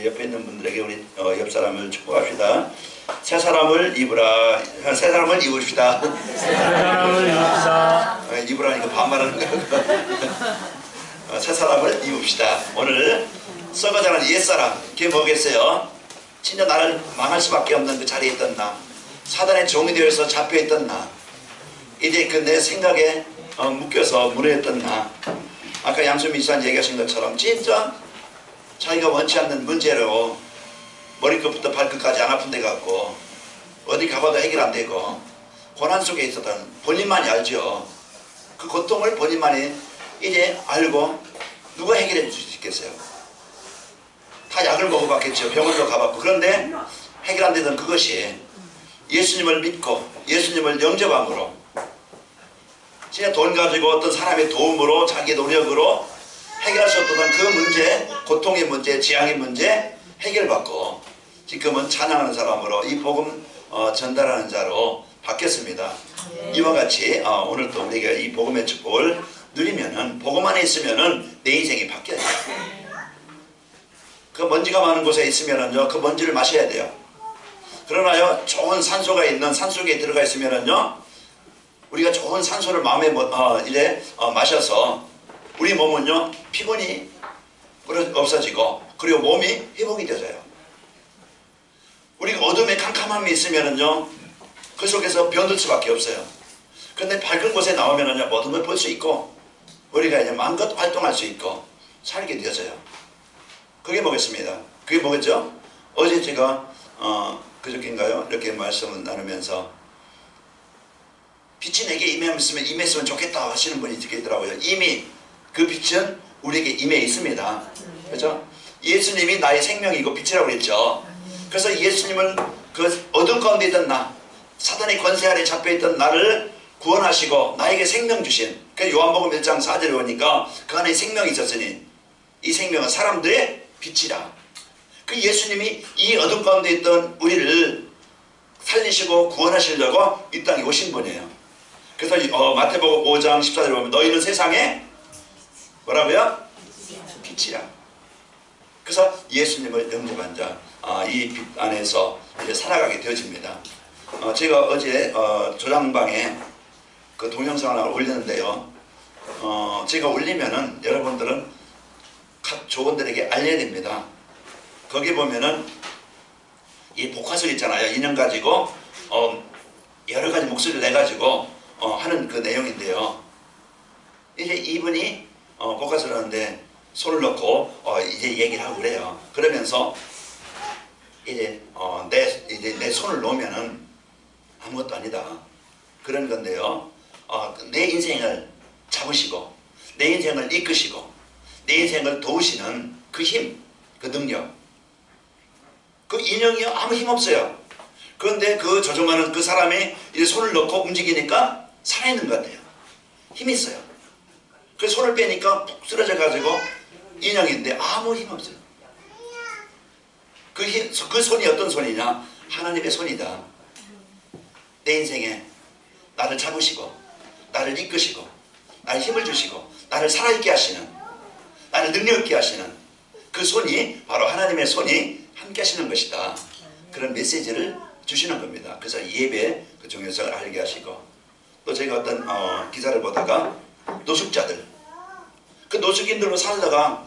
우리 옆에 있는 분들에게 우리 옆 사람을 축복합시다. 새 사람을 입으라. 새 사람을 입읍시다. 새 사람을 입읍시다. 입으라니까 반말하는 거야. 새 사람을 입읍시다. 오늘 썩어가는 옛사람, 그게 뭐겠어요? 진짜 나를 망할 수밖에 없는 그 자리에 있던 나, 사단의 종이 되어서 잡혀있던 나, 이제 그 내 생각에 묶여서 무너졌던 나, 아까 양수민 지사님 얘기하신 것처럼 진짜 자기가 원치 않는 문제로 머리끝부터 발끝까지 안 아픈 데 같고 어디 가봐도 해결 안 되고 고난 속에 있었던 본인만이 알죠. 그 고통을 본인만이 이제 알고 누가 해결해 줄 수 있겠어요? 다 약을 먹어봤겠죠. 병원도 가봤고. 그런데 해결 안 되던 그것이 예수님을 믿고 예수님을 영접함으로 진짜 돈 가지고 어떤 사람의 도움으로 자기 노력으로 해결할 수 없던 그 문제, 고통의 문제, 지향의 문제 해결받고 지금은 찬양하는 사람으로 이 복음 전달하는 자로 바뀌었습니다. 이와 같이 오늘 또 우리가 이 복음의 축복을 누리면은 복음 안에 있으면은 내 인생이 바뀌어요. 그 먼지가 많은 곳에 있으면은요, 그 먼지를 마셔야 돼요. 그러나요, 좋은 산소가 있는 산속에 들어가 있으면은요, 우리가 좋은 산소를 마음에 마셔서 우리 몸은요 피곤이 없어지고 그리고 몸이 회복이 되어져요. 우리가 어둠에 캄캄함이 있으면은요 그 속에서 변들 수밖에 없어요. 근데 밝은 곳에 나오면은요 모든 걸 볼 수 있고 우리가 이제 마음껏 활동할 수 있고 살게 되어져요. 그게 뭐겠습니다. 그게 뭐겠죠? 어제 제가 그저께인가요 이렇게 말씀을 나누면서 빛이 내게 임했으면 좋겠다 하시는 분이 있더라고요. 이미 그 빛은 우리에게 임해 있습니다. 그렇죠? 예수님이 나의 생명이고 빛이라고 그랬죠. 그래서 예수님을 그 어둠 가운데 있던 나, 사단의 권세 아래 잡혀있던 나를 구원하시고 나에게 생명 주신, 그 요한복음 1장 4절에 보니까 그 안에 생명이 있었으니 이 생명은 사람들의 빛이라. 그 예수님이 이 어둠 가운데 있던 우리를 살리시고 구원하시려고 이 땅에 오신 분이에요. 그래서 마태복음 5장 14절에 보면 너희는 세상에 뭐라고요? 빛이라. 그래서 예수님을 영접한 자, 이 빛 안에서 이제 살아가게 되어집니다. 제가 어제 조장방에 그 동영상을 하나 올렸는데요. 제가 올리면은 여러분들은 각 조원들에게 알려야 됩니다. 거기 보면은 이 복화술 있잖아요. 인형 가지고 여러 가지 목소리를 내 가지고 하는 그 내용인데요. 이제 이분이 복화술 하는데 손을 넣고 이제 얘기를 하고 그래요. 그러면서 이제 내 손을 놓으면은 아무것도 아니다 그런 건데요. 내 인생을 잡으시고 내 인생을 이끄시고 내 인생을 도우시는 그 힘, 그 능력, 그 인형이요 아무 힘 없어요. 그런데 그 조종하는 그 사람이 이제 손을 넣고 움직이니까 살아있는 것 같아요. 힘이 있어요. 그래서 손을 빼니까 푹 쓰러져 가지고 인형인데 아무 힘 없어요. 그 손이 어떤 손이냐? 하나님의 손이다. 내 인생에 나를 잡으시고 나를 이끄시고 나를 힘을 주시고 나를 살아있게 하시는, 나를 능력 있게 하시는 그 손이 바로 하나님의 손이 함께 하시는 것이다. 그런 메시지를 주시는 겁니다. 그래서 예배 그 중요성을 알게 하시고, 또 제가 어떤 기사를 보다가 노숙자들, 그 노숙인들로 살다가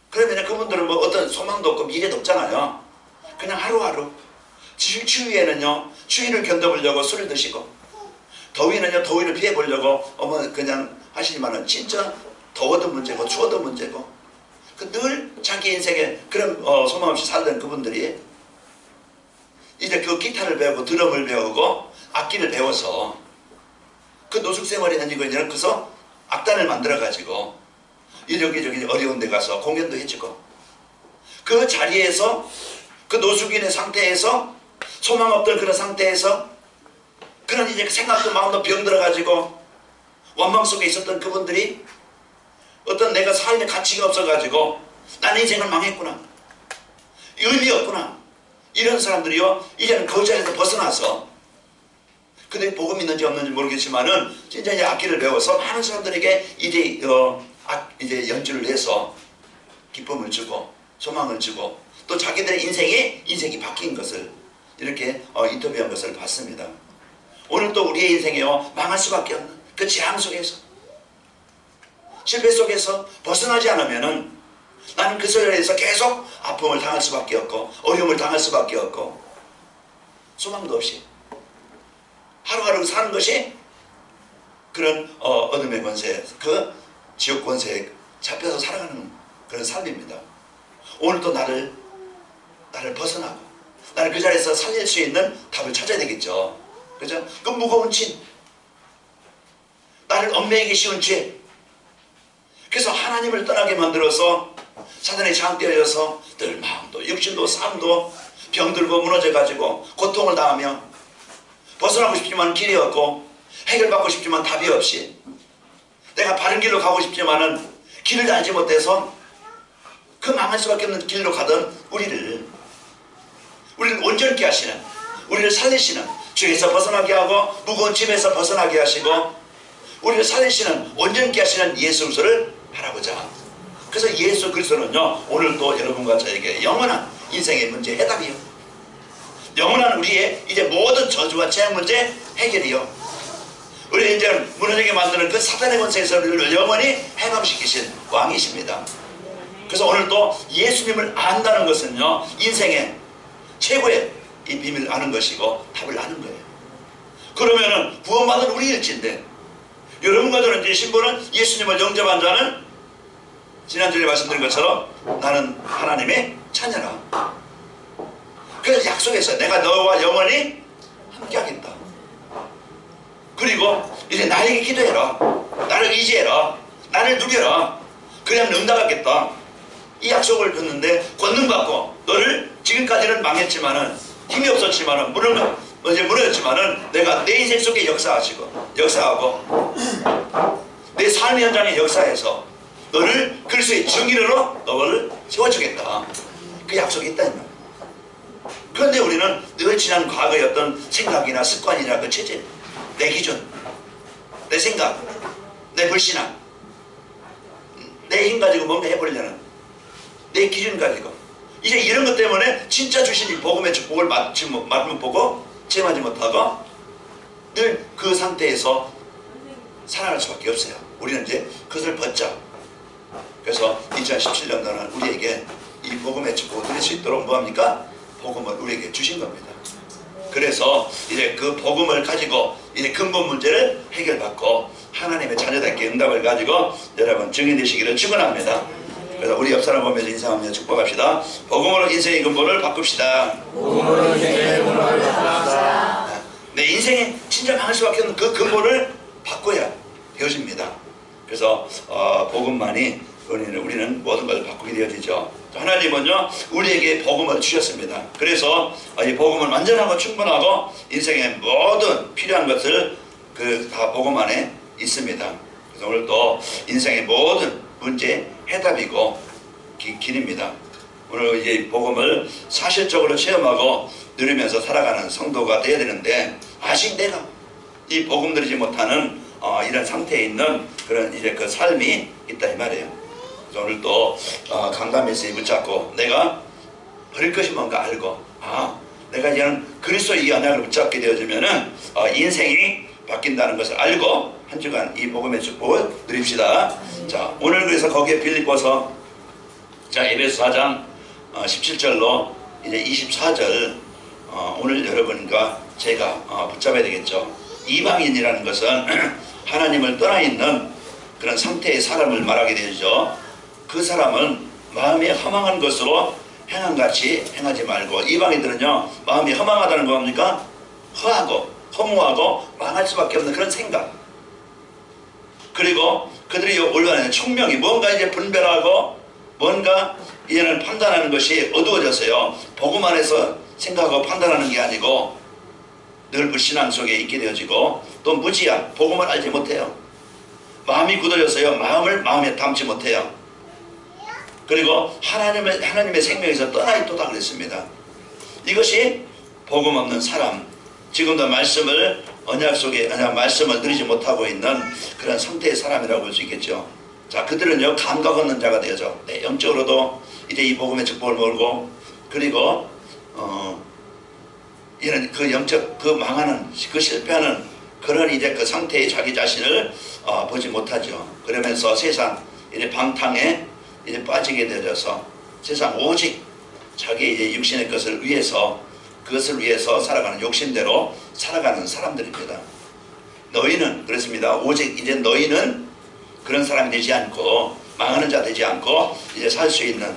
그러면 그분들은 뭐 어떤 소망도 없고 미래도 없잖아요. 그냥 하루하루 추위에는요 추위를 견뎌보려고 술을 드시고, 더위는요 더위를 피해보려고 그냥 하시지만은 진짜 더워도 문제고 추워도 문제고 그 늘 자기 인생에 그런 소망 없이 살던 그분들이 이제 그 기타를 배우고 드럼을 배우고 악기를 배워서 그 노숙생활이는 이거 이제 그래서 악단을 만들어 가지고 여기저기 어려운 데 가서 공연도 해주고, 그 자리에서 그 노숙인의 상태에서 소망 없던 그런 상태에서 그런 이제 생각도 마음도 병들어 가지고 원망 속에 있었던 그분들이 어떤 내가 삶의 가치가 없어 가지고 나는 인생을 망했구나, 의미 없구나, 이런 사람들이요 이제는 그 자리에서 벗어나서, 근데 복음 있는지 없는지 모르겠지만은 진짜 이제 악기를 배워서 많은 사람들에게 이제 연주를 해서 기쁨을 주고 소망을 주고 또 자기들의 인생이 바뀐 것을 이렇게 인터뷰한 것을 봤습니다. 오늘 또 우리의 인생이요 망할 수밖에 없는 그 재앙 속에서 실패 속에서 벗어나지 않으면은 나는 그 소리에서 계속 아픔을 당할 수밖에 없고 어려움을 당할 수밖에 없고 소망도 없이 하루하루 사는 것이 그런 어둠의 권세, 그 지옥 권세에 잡혀서 살아가는 그런 삶입니다. 오늘도 나를 벗어나고 나를 그 자리에서 살릴 수 있는 답을 찾아야 되겠죠. 그죠? 그 무거운 짐, 나를 얽매이기 쉬운 죄, 그래서 하나님을 떠나게 만들어서 사단의 장대여서 늘 마음도 육신도 삶도 병들고 무너져가지고 고통을 당하며 벗어나고 싶지만 길이 없고 해결받고 싶지만 답이 없이 내가 바른 길로 가고 싶지만은 길을 알지 못해서 그 망할 수밖에 없는 길로 가던 우리를 온전케 하시는, 우리를 살리시는, 죄에서 벗어나게 하고 무거운 짐에서 벗어나게 하시고 우리를 살리시는, 온전케 하시는 예수 그리스도를 바라보자. 그래서 예수 그리스도는요 오늘도 여러분과 저에게 영원한 인생의 문제 해답이요, 영원한 우리의 이제 모든 저주와 재앙 문제 해결이요, 우리 이제 무너지게 만드는 그 사단의 권세에서 우리를 영원히 해방시키신 왕이십니다. 그래서 오늘도 예수님을 안다는 것은요 인생의 최고의 이 비밀을 아는 것이고 답을 아는 거예요. 그러면은 구원받은 우리일진데 여러분과 저는 이제 신부는 예수님을 영접한 자는 지난주에 말씀드린 것처럼 나는 하나님의 자녀라. 그래서 약속했어요. 내가 너와 영원히 함께하겠다. 그리고 이제 나에게 기도해라, 나를 의지해라, 나를 누려라, 그래야 응답하겠다. 이 약속을 줬는데 권능받고 너를 지금까지는 망했지만은 힘이 없었지만은 무너졌지만은 내가 내 인생 속에 역사하고 내 삶의 현장에 역사해서 너를 그리스도의 증인으로 너를 세워주겠다. 그 약속이 있다는 말이에요. 그런데 우리는 늘 지난 과거의 어떤 생각이나 습관이나 그 체질, 내 기준, 내 생각, 내 불신앙, 내 힘 가지고 뭔가 해보려는 내 기준 가지고 이제 이런 것 때문에 진짜 주신 이 복음의 축복을 맛만 보고 체험하지 못하고 늘 그 상태에서 살아갈 수밖에 없어요. 우리는 이제 그것을 벗자. 그래서 2017년도는 우리에게 이 복음의 축복을 누릴 수 있도록 뭐합니까? 복음을 우리에게 주신 겁니다. 그래서 이제 그 복음을 가지고 이제 근본 문제를 해결받고 하나님의 자녀답게 응답을 가지고 여러분 증인되시기를 축원합니다. 그래서 우리 옆 사람 보면서 인사하며 축복합시다. 복음으로 인생의 근본을 바꿉시다. 복음으로 인생의 근본을 바꿉시다. 내 인생에 진짜 망할 수밖에 없는 그 근본을 바꿔야 되어집니다. 그래서 복음만이 우리는 모든 것을 바꾸게 되어지죠. 하나님은요 우리에게 복음을 주셨습니다. 그래서 이 복음은 완전하고 충분하고 인생의 모든 필요한 것을 다 복음 안에 있습니다. 그래서 오늘도 인생의 모든 문제 해답이고 길입니다. 오늘 이제 복음을 사실적으로 체험하고 누리면서 살아가는 성도가 되어야 되는데 아직 내가 이 복음 누리지 못하는 이런 상태에 있는 그런 이제 그 삶이 있다 이 말이에요. 그래서 오늘 또 강단 메시지 붙잡고 내가 버릴 것이 뭔가 알고 내가 이제는 그리스도의 이 언약을 붙잡게 되어지면은 인생이 바뀐다는 것을 알고 한 주간 이 복음의 축복을 누립시다. 자 오늘 그래서 거기에 빌립보서 에베소 4장 17절로 이제 24절 오늘 여러분과 제가 붙잡아야 되겠죠. 이방인이라는 것은 하나님을 떠나 있는 그런 상태의 사람을 말하게 되죠. 그 사람은 마음이 허망한 것으로 행함같이 행하지 말고, 이방인들은요 마음이 허망하다는 거 뭡니까? 허무하고 망할 수밖에 없는 그런 생각, 그리고 그들이 올바른 총명이 뭔가 이제 분별하고 뭔가 이제는 판단하는 것이 어두워졌어요. 복음 안에서 생각하고 판단하는 게 아니고 늘 불신앙 속에 있게 되어지고 또 무지한 복음을 알지 못해요. 마음이 굳어졌어요. 마음에 담지 못해요. 그리고 하나님의 생명에서 떠나 있도다 그랬습니다. 이것이 복음 없는 사람, 지금도 말씀을 언약 속에 말씀을 누리지 못하고 있는 그런 상태의 사람이라고 볼 수 있겠죠. 자, 그들은요 감각 없는 자가 되어져 영적으로도 이제 이 복음의 축복을 몰고, 그리고 이런 그 영적 그 망하는 그 실패하는 그런 이제 그 상태의 자기 자신을 보지 못하죠. 그러면서 세상 이제 방탕에 이제 빠지게 되어서 세상 오직 자기 이제 육신의 것을 위해서, 그것을 위해서 살아가는, 욕심대로 살아가는 사람들입니다. 너희는 그렇습니다. 오직 이제 너희는 그런 사람이 되지 않고, 망하는 자 되지 않고 이제 살 수 있는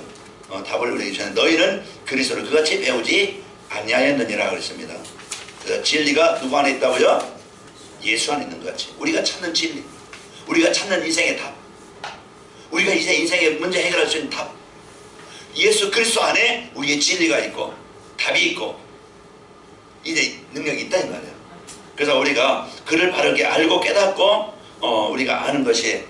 답을 우리에게 주는, 너희는 그리스도를 그같이 배우지 아니하였느니라 그랬습니다. 그래서 진리가 누구 안에 있다고요? 예수 안에 있는 것 같이. 우리가 찾는 진리, 우리가 찾는 인생의 답, 우리가 이제 인생의 문제 해결할 수 있는 답, 예수 그리스도 안에 우리의 진리가 있고 답이 있고 이제 능력이 있다 이 말이에요. 그래서 우리가 그를 바르게 알고 깨닫고 우리가 아는 것이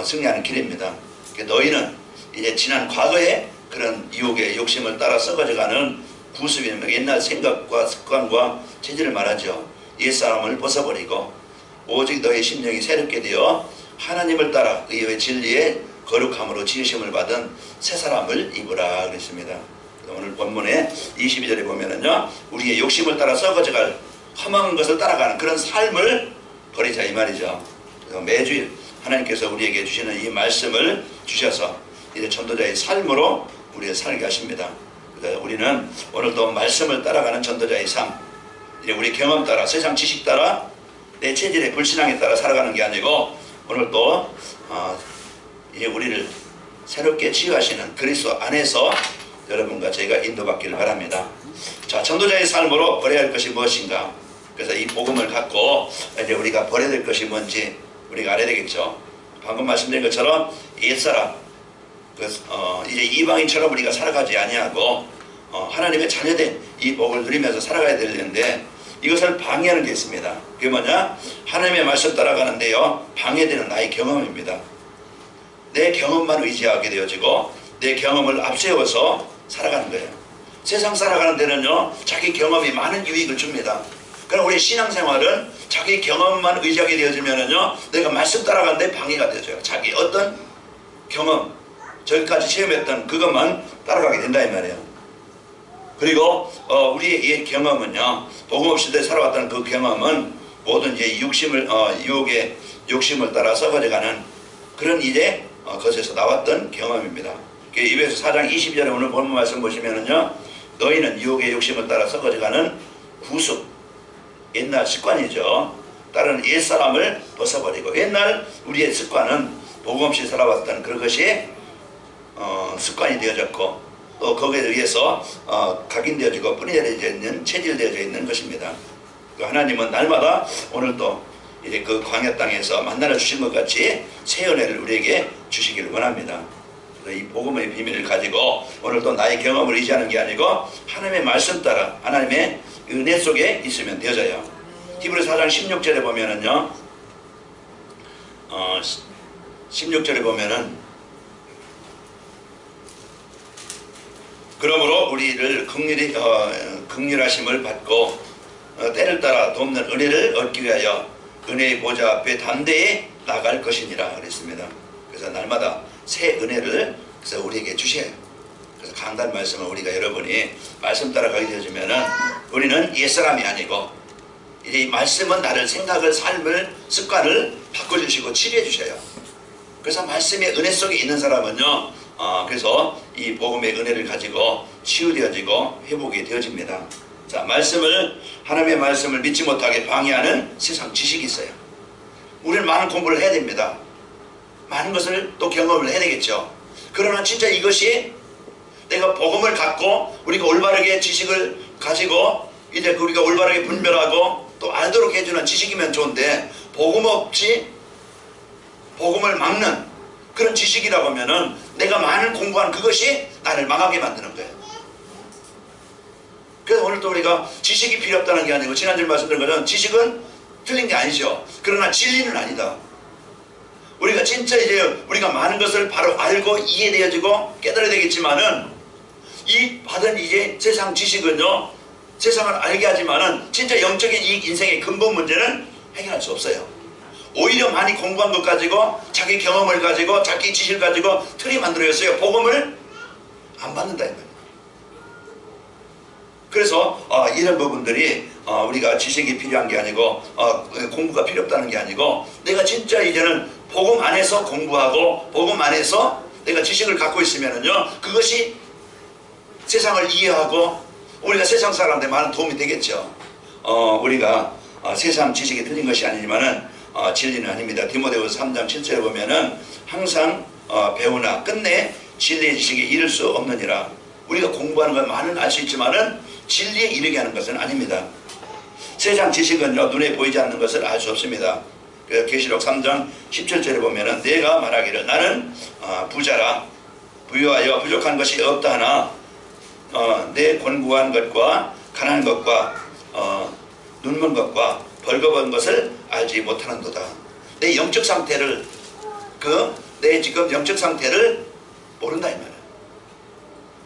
승리하는 길입니다. 너희는 이제 지난 과거의 그런 유혹의 욕심을 따라 썩어져가는 구습이면 옛날 생각과 습관과 체질을 말하죠. 옛사람을 벗어버리고 오직 너의 심령이 새롭게 되어 하나님을 따라 의의 진리의 거룩함으로 지으심을 받은 새 사람을 입으라 그랬습니다. 오늘 본문에 22절에 보면은요, 우리의 욕심을 따라 썩어져갈 험한 것을 따라가는 그런 삶을 버리자 이 말이죠. 그래서 매주일 하나님께서 우리에게 주시는 이 말씀을 주셔서 이제 전도자의 삶으로 우리를 살게 하십니다. 그래서 우리는 오늘도 말씀을 따라가는 전도자의 삶, 이제 우리 경험 따라, 세상 지식 따라, 내 체질의 불신앙에 따라 살아가는 게 아니고, 오늘 또 이제 우리를 새롭게 치유하시는 그리스도 안에서 여러분과 저희가 인도받기를 바랍니다. 자, 전도자의 삶으로 버려야 할 것이 무엇인가? 그래서 이 복음을 갖고 이제 우리가 버려야 될 것이 뭔지 우리가 알아야 되겠죠. 방금 말씀드린 것처럼 옛사람, 이제 이방인처럼 우리가 살아가지 아니하고 하나님의 자녀된 이 복을 누리면서 살아가야 되는데, 이것을 방해하는 게 있습니다. 그게 뭐냐? 하나님의 말씀 따라가는데요, 방해되는 나의 경험입니다. 내 경험만 의지하게 되어지고 내 경험을 앞세워서 살아가는 거예요. 세상 살아가는 데는요, 자기 경험이 많은 유익을 줍니다. 그럼 우리 신앙생활은 자기 경험만 의지하게 되어지면은요, 내가 말씀 따라가는데 방해가 되어져요. 자기 어떤 경험, 저기까지 체험했던 그것만 따라가게 된다 이 말이에요. 그리고 우리의 이 경험은요, 복음 없이 살아왔던 그 경험은 모든 이제 유혹의 욕심을 따라 썩어져가는 그런 이제 것에서 나왔던 경험입니다. 에베소 4장 22절에 오늘 본문 말씀 보시면은요, 너희는 유혹의 욕심을 따라 썩어져가는 구습, 옛날 습관이죠. 다른 옛사람을 벗어버리고, 옛날 우리의 습관은 복음 없이 살아왔던 그것이 습관이 되어졌고, 또 거기에 의해서 각인되어지고 뿌리내려져 있는, 체질되어져 있는 것입니다. 하나님은 날마다 오늘 또 이제 그 광야 땅에서 만나러 주신 것 같이 새 은혜를 우리에게 주시기를 원합니다. 이 복음의 비밀을 가지고 오늘 또 나의 경험을 의지하는 게 아니고 하나님의 말씀 따라 하나님의 은혜 속에 있으면 되어져요. 히브리서 4장 16절에 보면은요, 16절에 보면은, 그러므로 우리를 긍휼하심을 받고 때를 따라 돕는 은혜를 얻기 위하여 은혜의 보좌 앞에 담대히 나갈 것이니라 그랬습니다. 그래서 날마다 새 은혜를 그래서 우리에게 주셔요. 그래서 강단 말씀을 우리가 여러분이 말씀 따라가게 되어지면은 우리는 옛사람이 아니고 이제 이 말씀은 나를 생각을, 삶을, 습관을 바꿔주시고 치료해 주셔요. 그래서 말씀의 은혜 속에 있는 사람은요, 그래서 이 복음의 은혜를 가지고 치유되어지고 회복이 되어집니다. 자, 하나님의 말씀을 믿지 못하게 방해하는 세상 지식이 있어요. 우리는 많은 공부를 해야 됩니다. 많은 것을 또 경험을 해야 되겠죠. 그러나 진짜 이것이 내가 복음을 갖고 우리가 올바르게 지식을 가지고 이제 우리가 올바르게 분별하고 또 알도록 해주는 지식이면 좋은데, 복음 없이 복음을 막는 그런 지식이라고 하면은 내가 많은 공부한 그것이 나를 망하게 만드는 거예요. 그래서 오늘 또 우리가 지식이 필요 없다는 게 아니고, 지난주에 말씀드린 것처럼 지식은 틀린 게 아니죠. 그러나 진리는 아니다. 우리가 진짜 이제 우리가 많은 것을 바로 알고 이해되어지고 깨달아야 되겠지만은, 이 받은 이제 세상 지식은요, 세상을 알게 하지만은 진짜 영적인 이 인생의 근본 문제는 해결할 수 없어요. 오히려 많이 공부한 것 가지고, 자기 경험을 가지고, 자기 지식을 가지고 틀이 만들어졌어요. 복음을 안 받는다 이 말이에요. 그래서 이런 부분들이 우리가 지식이 필요한 게 아니고 공부가 필요 없다는 게 아니고 내가 진짜 이제는 복음 안에서 공부하고 복음 안에서 내가 지식을 갖고 있으면은요 그것이 세상을 이해하고 우리가 세상 사람들한테 많은 도움이 되겠죠. 우리가 세상 지식이 틀린 것이 아니지만은 진리는 아닙니다. 디모데후서 3장 7절에 보면은 항상 배우나 끝내 진리의 지식에 이를 수 없느니라. 우리가 공부하는 건 많은 알 수 있지만은 진리에 이르게 하는 것은 아닙니다. 세상 지식은요 눈에 보이지 않는 것을 알 수 없습니다. 계시록 3장 17절에 보면은 내가 말하기를 나는 부자라 부유하여 부족한 것이 없다 하나 내 곤고한 것과 가난한 것과 눈먼 것과 벌거벗은 것을 알지 못하는도다. 내 영적 상태를 내 지금 영적 상태를 모른다 이 말이야.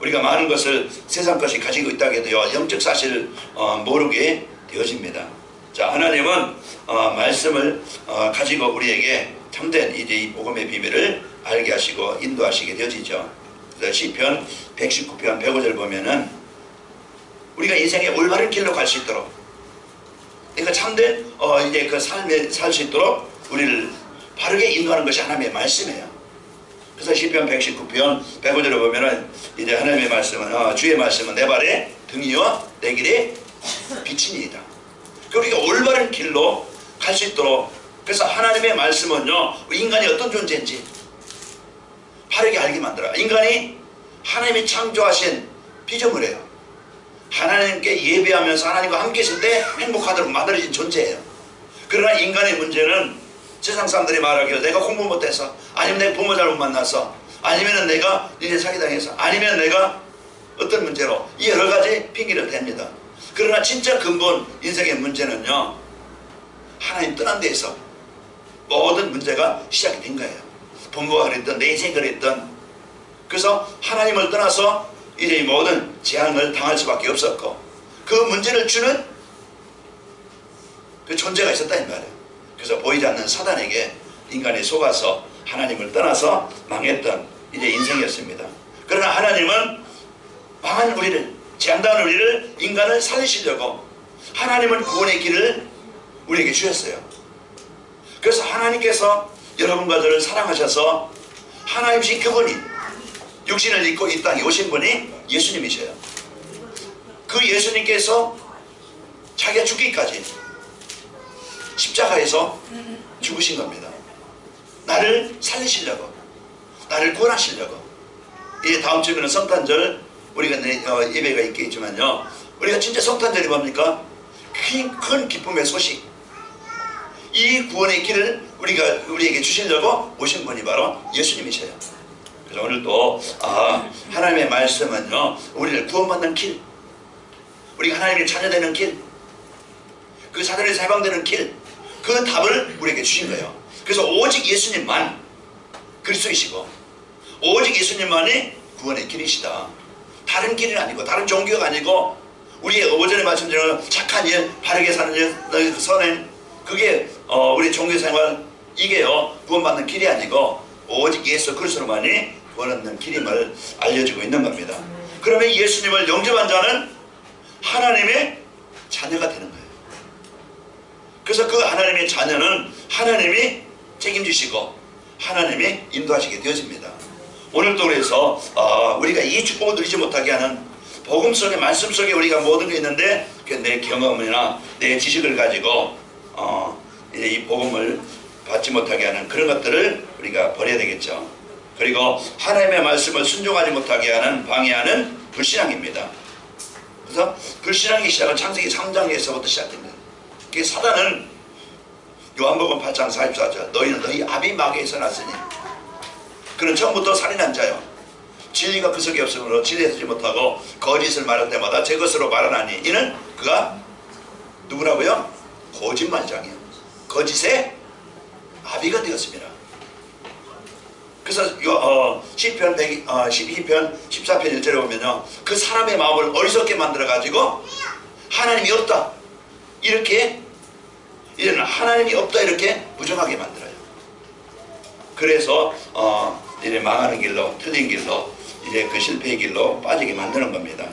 우리가 많은 것을 세상 것이 가지고 있다고 해도요 영적 사실을 모르게 되어집니다. 자, 하나님은 말씀을 가지고 우리에게 참된 이제 이 복음의 비밀을 알게 하시고 인도하시게 되어지죠. 그래서 시편 119편 105절 보면은 우리가 인생의 올바른 길로 갈 수 있도록 그러니까 참된 이제 그 삶에 살 수 있도록 우리를 바르게 인도하는 것이 하나님의 말씀이에요. 그래서 시편 119편 105절에 보면은 이제 하나님의 말씀은 주의 말씀은 내 발에 등이요 내 길에 빛이니이다. 우리가 올바른 길로 갈 수 있도록 그래서 하나님의 말씀은요 인간이 어떤 존재인지 바르게 알게 만들어요. 인간이 하나님이 창조하신 피조물이에요. 하나님께 예배하면서 하나님과 함께 있을 때 행복하도록 만들어진 존재예요. 그러나 인간의 문제는 세상 사람들이 말하기를 내가 공부 못해서 아니면 내 부모 잘못 만나서 아니면 내가 이제 사기당해서 아니면 내가 어떤 문제로 이 여러 가지 핑계를 댑니다. 그러나 진짜 근본 인생의 문제는요 하나님 떠난 데에서 모든 문제가 시작이 된 거예요. 부모가 그랬던 내 인생이 그랬던 그래서 하나님을 떠나서 이제 이 모든 재앙을 당할 수밖에 없었고 그 문제를 주는 그 존재가 있었다 이 말이에요. 그래서 보이지 않는 사단에게 인간이 속아서 하나님을 떠나서 망했던 이제 인생이었습니다. 그러나 하나님은 망한 우리를 재앙당한 우리를 인간을 살리시려고 하나님은 구원의 길을 우리에게 주셨어요. 그래서 하나님께서 여러분과 저를 사랑하셔서 하나님이신 그분이 육신을 입고 이 땅에 오신 분이 예수님이셔요. 그 예수님께서 자기가 죽기까지 십자가에서 죽으신 겁니다. 나를 살리시려고 나를 구원하시려고. 이제 다음 주에는 성탄절 우리가 예배가 있겠지만요 우리가 진짜 성탄절이 뭡니까? 큰 기쁨의 소식 이 구원의 길을 우리에게 주시려고 오신 분이 바로 예수님이셔요. 그래서 오늘 또 하나님의 말씀은요 우리를 구원받는 길 우리가 하나님의 자녀되는 길 그 자녀에서 해방되는 길 그 답을 우리에게 주신 거예요. 그래서 오직 예수님만 그리스도이시고 오직 예수님만이 구원의 길이시다. 다른 길은 아니고 다른 종교가 아니고 우리의 오전에 말씀드린 착한 일 바르게 사는 일 선행 그게 우리 종교생활 이게요 구원받는 길이 아니고 오직 예수 그리스도만이 구원 얻는 길임을 알려주고 있는 겁니다. 그러면 예수님을 영접한 자는 하나님의 자녀가 되는 거예요. 그래서 그 하나님의 자녀는 하나님이 책임지시고 하나님이 인도하시게 되어집니다. 오늘도 그래서 우리가 이 축복을 누리지 못하게 하는 복음 속에 말씀 속에 우리가 모든 게 있는데 내 경험이나 내 지식을 가지고 이제 이 복음을 받지 못하게 하는 그런 것들을 우리가 버려야 되겠죠. 그리고 하나님의 말씀을 순종하지 못하게 하는 방해하는 불신앙입니다. 그래서 불신앙의 시작은 창세기 3장에서부터 시작됩니다. 그 사단은 요한복음 8장 44절 너희는 너희 아비 마귀에서 났으니 그는 처음부터 살인한 자요 진리가 그 속에 없으므로 진리에 서지 못하고 거짓을 말할 때마다 제 것으로 말하나니 이는 그가 누구라고요? 거짓말장이요 거짓의 아비가 되었습니다. 그래서 시편 12편 14편 1절에 보면요 그 사람의 마음을 어리석게 만들어 가지고 하나님이 없다 이렇게 이제는 하나님이 없다 이렇게 부정하게 만들어요. 그래서 이제 망하는 길로 틀린 길로 이제 그 실패의 길로 빠지게 만드는 겁니다.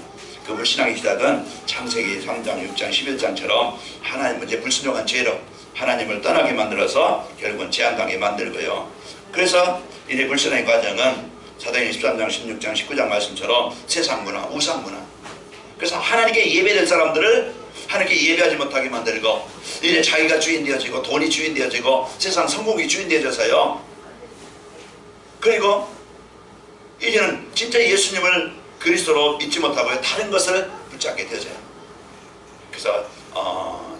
그 불신앙의 시작은 창세기 3장, 6장, 11장처럼 하나님 문제 불순종한 죄로 하나님을 떠나게 만들어서 결국은 재앙당하게 만들고요. 그래서 이제 불신앙의 과정은 사도행전 13장, 16장, 19장 말씀처럼 세상 문화, 우상 문화. 그래서 하나님께 예배될 사람들을 하나님께 예배하지 못하게 만들고 이제 자기가 주인 되어지고 돈이 주인 되어지고 세상 성공이 주인 되어져서요. 그리고 이제는 진짜 예수님을 그리스도로 믿지 못하고 다른 것을 붙잡게 되어져요. 그래서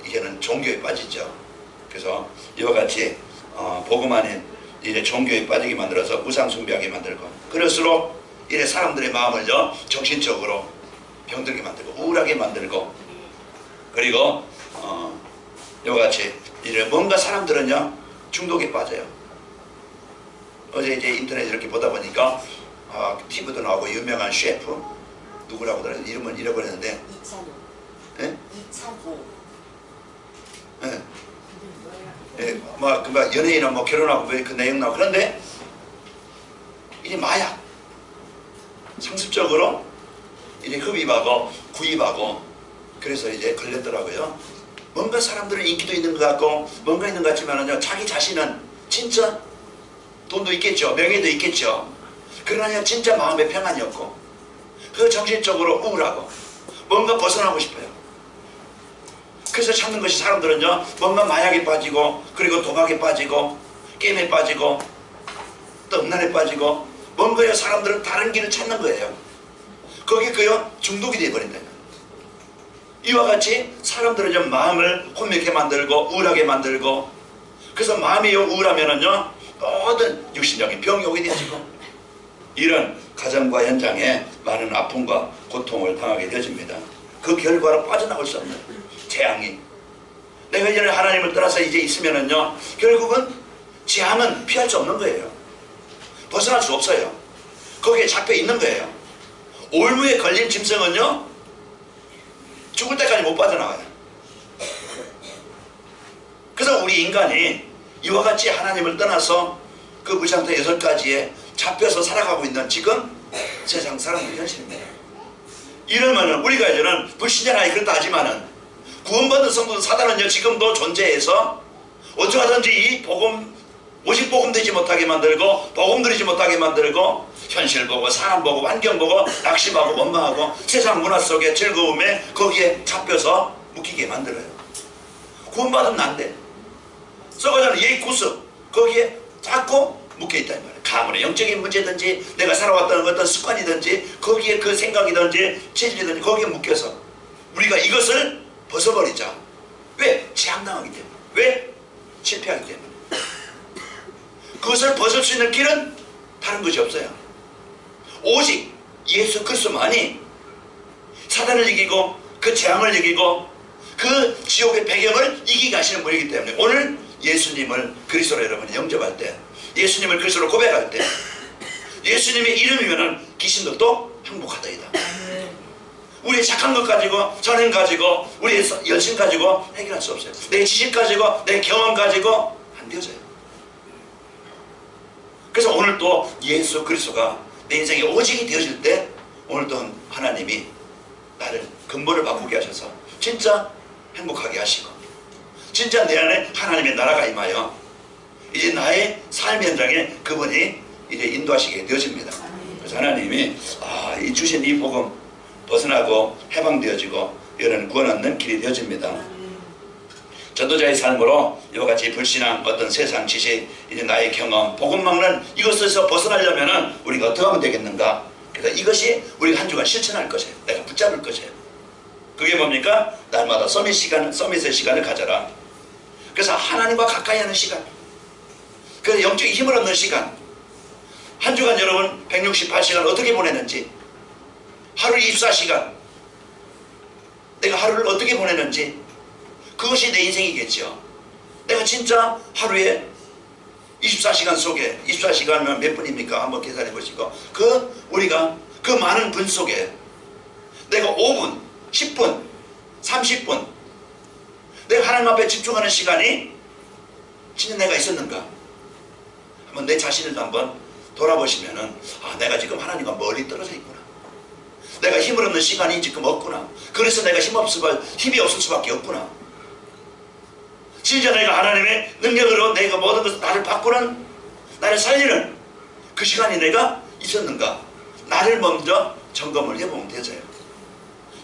이제는 종교에 빠지죠. 그래서 이와 같이 복음 안에 이제 종교에 빠지게 만들어서 우상 숭배하게 만들고 그럴수록 이제 사람들의 마음을요 정신적으로 병들게 만들고 우울하게 만들고 그리고 이와 같이 이제 뭔가 사람들은요 중독에 빠져요. 어제 이제 인터넷 이렇게 보다 보니까 TV도 나오고 유명한 셰프 누구라고 그래 이름은 잃어버렸는데 이찬호. 예? 이찬호. 예. 예, 막 연예인은 뭐 결혼하고 왜 그 내용 나오고 그런데 이제 마약 상습적으로 이제 흡입하고 구입하고 그래서 이제 걸렸더라고요. 뭔가 사람들은 인기도 있는 것 같고 뭔가 있는 것 같지만은요 자기 자신은 진짜 돈도 있겠죠 명예도 있겠죠 그러나 진짜 마음의 평안이 없고 그 정신적으로 우울하고 뭔가 벗어나고 싶어요. 그래서 찾는 것이 사람들은요 뭔가 마약에 빠지고 그리고 도박에 빠지고 게임에 빠지고 또 음란에 빠지고 뭔가요 사람들은 다른 길을 찾는 거예요. 거기에 그요 중독이 되어버린다. 이와 같이 사람들은 좀 마음을 혼미하게 만들고 우울하게 만들고 그래서 마음이 우울하면은요 모든 육신적인 병이 되어지고 이런 가정과 현장에 많은 아픔과 고통을 당하게 되어집니다. 그 결과로 빠져나올 수 없는 재앙이 내가 이제 하나님을 떠나서 이제 있으면은요 결국은 재앙은 피할 수 없는 거예요. 벗어날 수 없어요. 거기에 잡혀 있는 거예요. 올무에 걸린 짐승은요 죽을 때까지 못 빠져나와요. 그래서 우리 인간이 이와 같이 하나님을 떠나서 그 무상태 6가지에 잡혀서 살아가고 있는 지금 세상 사람들의 현실입니다. 이러면은 우리가 이제는 불신자라니 그렇다 하지만은 구원받은 성도들 사단은요 지금도 존재해서 어쩌하든지 이 복음 오직 복음 되지 못하게 만들고 복음 들이지 못하게 만들고 현실 보고 사람 보고 환경 보고 낙심하고 원망하고 세상 문화 속의 즐거움에 거기에 잡혀서 묶이게 만들어요. 구원받으면 안 돼. 썩어져는 예의 구습 거기에 자꾸 묶여있다는 말이에요. 가문의 영적인 문제든지 내가 살아왔던 어떤 습관이든지 거기에 그 생각이든지 체질이든지 거기에 묶여서 우리가 이것을 벗어버리자. 왜? 재앙당하기 때문에. 왜? 실패하기 때문에. 그것을 벗을 수 있는 길은 다른 것이 없어요. 오직 예수 그리스도만이 사단을 이기고 그 재앙을 이기고 그 지옥의 배경을 이기게 하시는 분이기 때문에 오늘 예수님을 그리스도로 여러분이 영접할 때 예수님을 그리스도로 고백할 때 예수님의 이름이면은 귀신들도 항복하다이다. 우리의 착한 것 가지고 선행 가지고 우리의 열심 가지고 해결할 수 없어요. 내 지식 가지고 내 경험 가지고 안 되어져요. 그래서 오늘 또 예수 그리스도가 내 인생에 오직이 되어질 때 오늘 또 하나님이 나를 근본을 바꾸게 하셔서 진짜 행복하게 하시고 진짜 내 안에 하나님의 나라가 임하여 이제 나의 삶 현장에 그분이 이제 인도하시게 되어집니다. 그래서 하나님이 이 주신 이 복음 벗어나고 해방되어지고 이런 구원 얻는 길이 되어집니다. 전도자의 삶으로 이와 같이 불신앙 어떤 세상 지식 이제 나의 경험 복음 막는 이것에서 벗어나려면 우리가 어떻게 하면 되겠는가. 그래서 이것이 우리가 한 주간 실천할 것이에요. 내가 붙잡을 것이에요. 그게 뭡니까? 날마다 서밋의 시간을 가져라. 그래서 하나님과 가까이 하는 시간, 그래서 영적인 힘을 얻는 시간. 한 주간 여러분 168시간 어떻게 보내는지, 하루 24시간 내가 하루를 어떻게 보내는지, 그것이 내 인생이겠죠. 내가 진짜 하루에 24시간 속에 24시간이면 몇 분입니까? 한번 계산해 보시고 우리가 그 많은 분 속에 내가 5분, 10분, 30분 내가 하나님 앞에 집중하는 시간이 진짜 내가 있었는가? 한번 내 자신을 한번 돌아보시면은 아, 내가 지금 하나님과 멀리 떨어져 있구나. 내가 힘을 얻는 시간이 지금 없구나. 그래서 내가 힘이 없을 수밖에 없구나. 진짜 내가 하나님의 능력으로 내가 모든 것을 나를 바꾸는, 나를 살리는 그 시간이 내가 있었는가. 나를 먼저 점검을 해보면 되져요.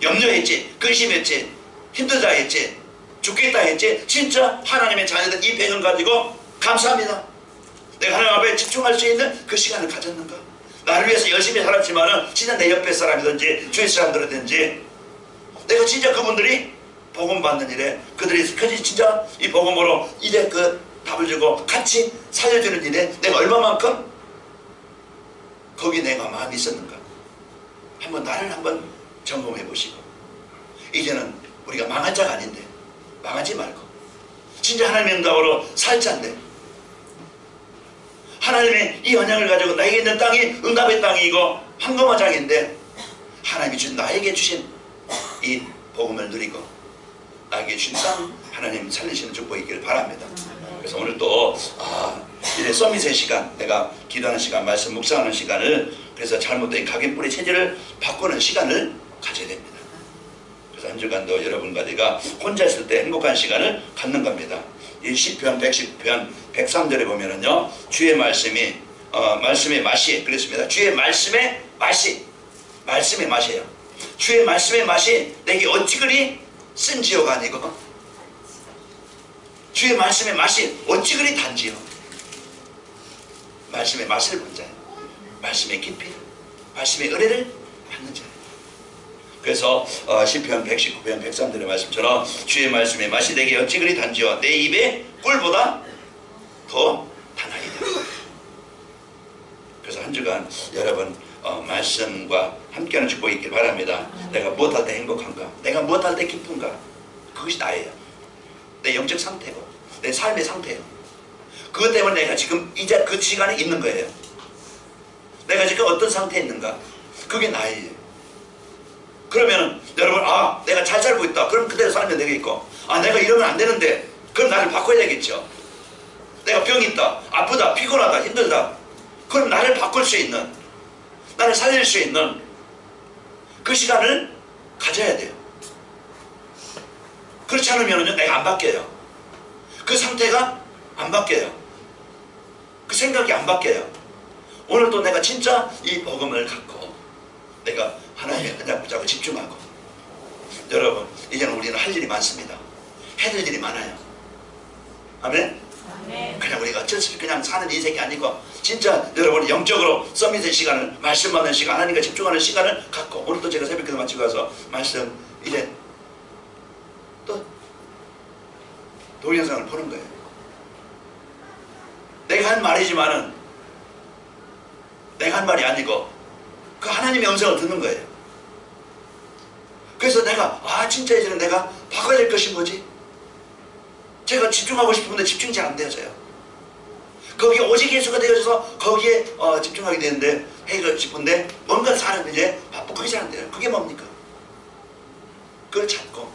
염려했지, 근심했지, 힘들다 했지, 죽겠다 했지, 진짜 하나님의 자녀들 이 배경 가지고 감사합니다. 내가 하나님 앞에 집중할 수 있는 그 시간을 가졌는가. 나를 위해서 열심히 살았지만은 진짜 내 옆에 사람이든지 주위 사람들이든지 내가 진짜 그분들이 복음 받는 일에 그들이 진짜 이 복음으로 이제 그 답을 주고 같이 살려주는 일에 내가 얼마만큼 거기 내가 마음이 있었는가. 한번 나를 한번 점검해 보시고, 이제는 우리가 망한 자가 아닌데 망하지 말고 진짜 하나님의 응답으로 살자인데, 하나님의 이 언약을 가지고 나에게 있는 땅이 응답의 땅이고 황금화 장인데 하나님이 준 나에게 주신 이 복음을 누리고 나에게 준 땅 하나님 살리시는 축복이 있기를 바랍니다. 그래서 오늘 또 이제 서밋의 시간, 내가 기도하는 시간, 말씀 묵상하는 시간을, 그래서 잘못된 각인뿌리 체질을 바꾸는 시간을 가져야 됩니다. 그래서 한 주간도 여러분과 제가 혼자 있을 때 행복한 시간을 갖는 겁니다. 이 시편 110편 103절에 보면은요, 주의 말씀이 말씀의 맛이 그랬습니다. 주의 말씀의 맛이, 말씀의 맛이에요. 주의 말씀의 맛이 내게 어찌 그리 쓴지요가 아니고 주의 말씀의 맛이 어찌 그리 단지요. 말씀의 맛을 본 자예요. 말씀의 깊이, 말씀의 은혜를 받는 자예요. 그래서 시편 119편 103절의 말씀처럼 주의 말씀의 맛이 내게 어찌 그리 단지요 내 입에 꿀보다 더 단아이다. 그래서 한 주간 여러분 말씀과 함께하는 축복이 있길 바랍니다. 내가 무엇할 때 행복한가, 내가 무엇할 때 기쁜가, 그것이 나예요. 내 영적 상태고 내 삶의 상태예요. 그것 때문에 내가 지금 이제 그 시간에 있는 거예요. 내가 지금 어떤 상태에 있는가, 그게 나예요. 그러면 여러분, 내가 잘 살고 있다, 그럼 그대로 살면 되겠고, 내가 이러면 안 되는데, 그럼 나를 바꿔야 되겠죠. 내가 병이 있다, 아프다, 피곤하다, 힘들다, 그럼 나를 바꿀 수 있는, 나를 살릴 수 있는 그 시간을 가져야 돼요. 그렇지 않으면 내가 안 바뀌어요. 그 상태가 안 바뀌어요. 그 생각이 안 바뀌어요. 오늘도 내가 진짜 이 복음을 갖고 내가 하나님의 언약 붙잡고 집중하고, 여러분 이제는 우리는 할 일이 많습니다. 해야 될 일이 많아요. 아멘? 그냥 우리가 어쩔 수 없이 그냥 사는 인생이 아니고 진짜 여러분 영적으로 서밋의 시간을, 말씀 받는 시간, 하나님과 집중하는 시간을 갖고, 오늘도 제가 새벽기도 마치고 가서 말씀 이제 또 동영상을 보는 거예요. 내가 한 말이지만은 내가 한 말이 아니고 그 하나님의 음성을 듣는 거예요. 그래서 내가 진짜 이제는 내가 바꿔야 될 것이 뭐지? 제가 집중하고 싶은데 집중이 잘 안 되어져요. 거기에 오직 예수가 되어져서 거기에 집중하게 되는데, 해가 싶은데 뭔가 사는 이제 바쁘고 그게 잘 안 돼요. 그게 뭡니까? 그걸 찾고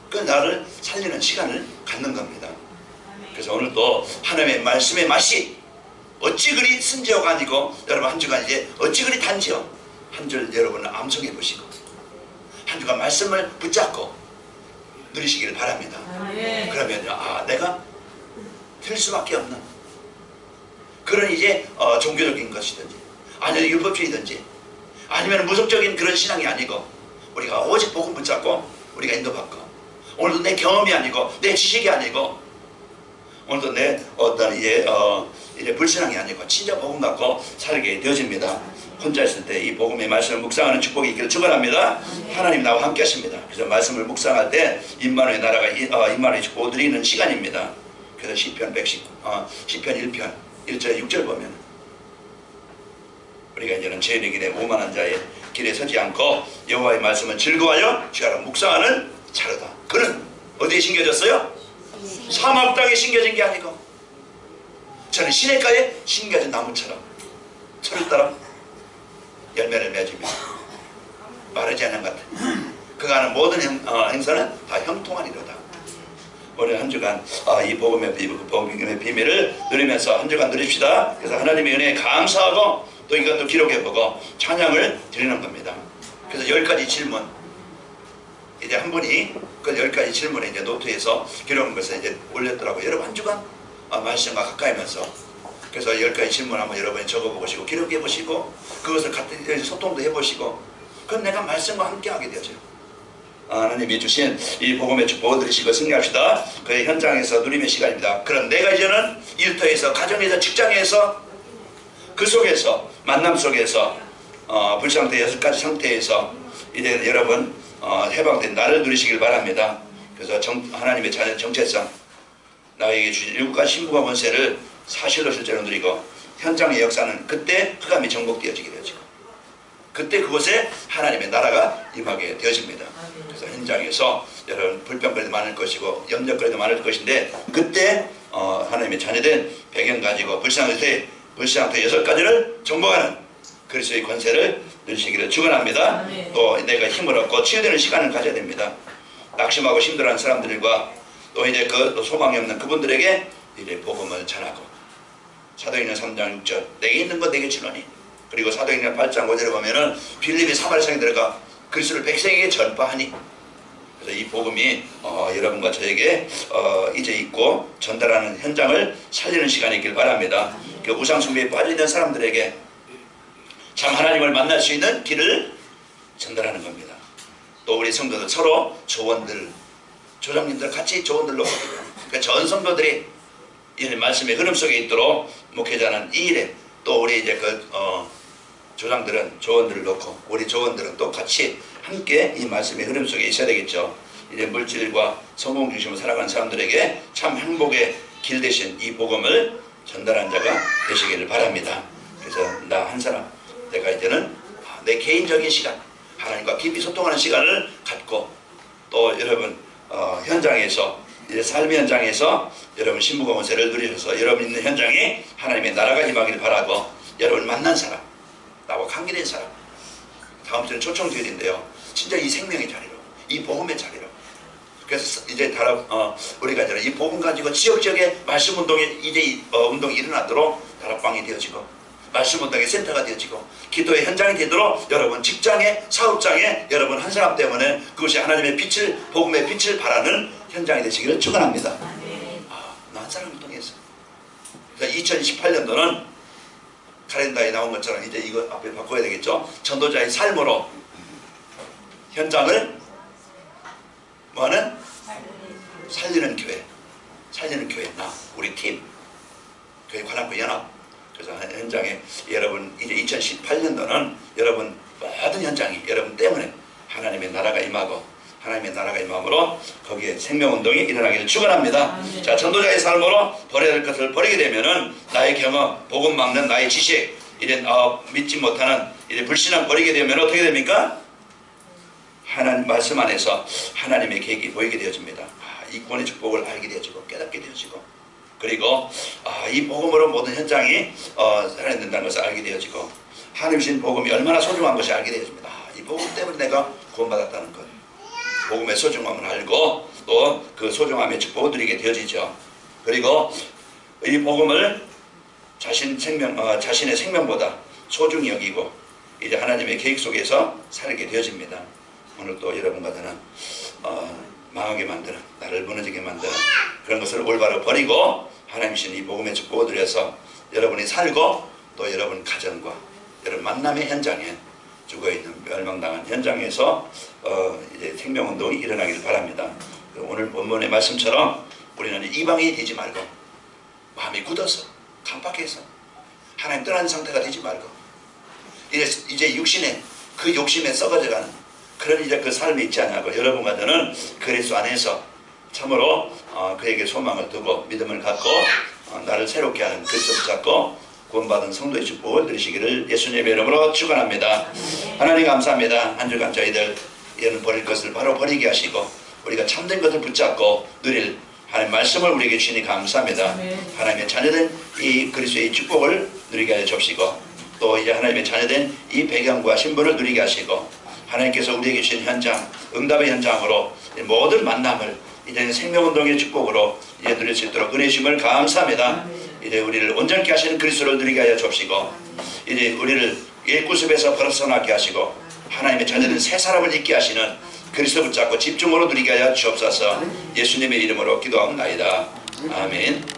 그 나를 살리는 시간을 갖는 겁니다. 그래서 오늘도 하나님의 말씀의 맛이 어찌 그리 쓴지요가 아니고, 여러분 한 주간 이제 어찌 그리 단지요, 한 줄 여러분은 암송해 보시고 한 주간 말씀을 붙잡고 누리시기를 바랍니다. 그러면요, 내가 될 수밖에 없는 그런 이제 종교적인 것이든지 아니면 율법주의든지 아니면 무속적인 그런 신앙이 아니고, 우리가 오직 복음 붙잡고 우리가 인도받고, 오늘도 내 경험이 아니고 내 지식이 아니고, 오늘도 내 어떤 이제 불신앙이 아니고 진짜 복음 갖고 살게 되어집니다. 혼자 있을 때 이 복음의 말씀을 묵상하는 축복이 있기를 축원합니다. 하나님 나와 함께 하십니다. 그래서 말씀을 묵상할 때 임마누엘 나라가 임마누엘 축복을 드리는 시간입니다. 그래서 시편 1편 1절 6절 보면, 우리가 이제는 죄인의 길에 오만한 자의 길에 서지 않고 여호와의 말씀은 즐거워하여 주야로 묵상하는 자로다. 그는 어디에 심겨졌어요? 사막 땅에 심겨진 게 아니고 저는 시냇가에 심겨진 나무처럼 철을 따라 열매를 맺으며 마르지 않는 것 같아. 그가 하는 모든 행사는 다 형통하리로다. 오늘 한 주간 이 복음의 비밀을 누리면서 한 주간 누립시다. 그래서 하나님의 은혜에 감사하고 또 이것도 기록해보고 찬양을 드리는 겁니다. 그래서 10가지 질문, 이제 한 분이 그 10가지 질문에 이제 노트에서 기록한 것을 이제 올렸더라고요. 여러분 한 주간 말씀과 가까이면서, 그래서 10가지 질문 한번 여러분이 적어보시고 기록해보시고 그것을 같은 소통도 해보시고, 그럼 내가 말씀과 함께 하게 되죠. 하나님이 주신 이 복음의 축복을 누리시고 승리합시다. 그의 현장에서 누림의 시간입니다. 그럼 내가 이제는 일터에서, 가정에서, 직장에서, 그 속에서, 만남 속에서, 불상태 6가지 상태에서 이제 여러분 해방된 나를 누리시길 바랍니다. 그래서 하나님의 자녀 정체성, 나에게 주신 7가지 신부가 권세를 사실로 실제로 누리고, 현장의 역사는 그때 흑암이 정복되어지게 되어지고, 그때 그곳에 하나님의 나라가 임하게 되어집니다. 그래서 현장에서 여러분 불평거리도 많을 것이고 염려거리도 많을 것인데, 그때 하나님의 자녀된 배경 가지고 불쌍한테 6가지를 정복하는 그리스도의 권세를 누리시기를 축원합니다. 또 내가 힘을 얻고 치유되는 시간을 가져야 됩니다. 낙심하고 힘들어하는 사람들과 또 이제 그 소망이 없는 그분들에게 이제 복음을 전하고, 사도행전 3장 6절 내게 있는 것 내게 주노니, 그리고 사도행전 8장 5절에 보면은 빌립이 사마리아성에 들어가 그리스도를 백성에게 전파하니, 그래서 이 복음이 여러분과 저에게 이제 있고 전달하는 현장을 살리는 시간이 있길 바랍니다. 그 우상숭배에 빠져있는 사람들에게 참 하나님을 만날 수 있는 길을 전달하는 겁니다. 또 우리 성도들 서로 조언들, 조장님들 같이 조언들로, 그러니까 전 성도들이 이 말씀의 흐름 속에 있도록 목회자는 이 일에, 또 우리 이제 조장들은 조언들을 놓고 우리 조언들은 또 같이 함께 이 말씀의 흐름 속에 있어야 되겠죠. 이제 물질과 성공 중심으로 살아가는 사람들에게 참 행복의 길 대신 이 복음을 전달한 자가 되시기를 바랍니다. 그래서 나 한 사람, 내가 이제는 내 개인적인 시간, 하나님과 깊이 소통하는 시간을 갖고, 또 여러분 현장에서, 이제 삶의 현장에서 여러분 신부가 권세를 누리셔서 여러분 있는 현장에 하나님의 나라가 임하기를 바라고, 여러분 만난 사람, 나와 관계된 사람, 다음 주에 초청드리는데요, 진짜 이 생명의 자리로, 이 복음의 자리로. 그래서 이제 우리가 이제 이 복음 가지고 지역지역에 말씀 운동이 이제 운동이 일어나도록 다락방이 되어지고, 말씀 운동의 센터가 되어지고, 기도의 현장이 되도록 여러분 직장에, 사업장에 여러분 한 사람 때문에 그것이 하나님의 빛을, 복음의 빛을 발하는 현장이 되시기를 축원합니다. 나 한 사람을 통해서. 그래서 2028년도는 카렌다에 나온 것처럼 이제 이거 앞에 바꿔야 되겠죠. 전도자의 삶으로 현장을 뭐하는? 살리는 교회, 살리는 교회, 나, 우리 팀, 교회 관람구 연합. 그래서 현장에 여러분 이제 2018년도는 여러분 모든 현장이 여러분 때문에 하나님의 나라가 임하고, 하나님의 나라가 임함으로 거기에 생명운동이 일어나기를 축원합니다. 자, 전도자의 삶으로 버려야 될 것을 버리게 되면은 나의 경험, 복음 막는 나의 지식, 이제 믿지 못하는 이제 불신앙 버리게 되면 어떻게 됩니까? 하나님 말씀 안에서 하나님의 계획이 보이게 되어집니다. 이 구원의 축복을 알게 되어지고 깨닫게 되어지고, 그리고 이 복음으로 모든 현장이 살아야 된다는 것을 알게 되어지고, 하나님 주신 복음이 얼마나 소중한 것을 알게 되어집니다. 이 복음 때문에 내가 구원받았다는 것, 복음의 소중함을 알고 또 그 소중함의 축복을 누리게 되어지죠. 그리고 이 복음을 자신의 생명보다 소중히 여기고 이제 하나님의 계획 속에서 살게 되어집니다. 오늘 또 여러분과 저는 망하게 만드는, 나를 무너지게 만드는 그런 것을 올바로 버리고 하나님 주신 이 복음의 축복을 누려서 여러분이 살고, 또 여러분 가정과 여러분 만남의 현장에, 죽어있는 멸망당한 현장에서 이제 생명운동이 일어나기를 바랍니다. 오늘 본문의 말씀처럼 우리는 이방인이 되지 말고, 마음이 굳어서 강박해서 하나님 떠난 상태가 되지 말고, 이제 육신의 그 욕심에 썩어져가는 그런 이제 그 삶이 있지 않냐고, 여러분과 저는 그리스도 안에서 참으로 그에게 소망을 두고 믿음을 갖고 나를 새롭게 하는 그리스도를 잡고 구원받은 성도의 축복을 누리시기를 예수님의 이름으로 축원합니다. 하나님 감사합니다. 한 주간 저희들 이런 버릴 것을 바로 버리게 하시고 우리가 참된 것을 붙잡고 누릴 하나님 말씀을 우리에게 주시니 감사합니다. 하나님의 자녀된 이 그리스도의 축복을 누리게 하여 주시고, 또 이제 하나님의 자녀된 이 배경과 신분을 누리게 하시고, 하나님께서 우리에게 주신 현장, 응답의 현장으로 모든 만남을 이제 생명운동의 축복으로 이제 누릴 수 있도록 은혜 주심을 감사합니다. 이제 우리를 온전케 하시는 그리스도를 누리게 하여 주옵시고 이제 우리를 옛구습에서 벗어나게 하시고 하나님의 자녀된 새 사람을 있게 하시는 그리스도 붙잡고 집중으로 누리게 하여 주옵소서. 예수님의 이름으로 기도하옵나이다. 아멘.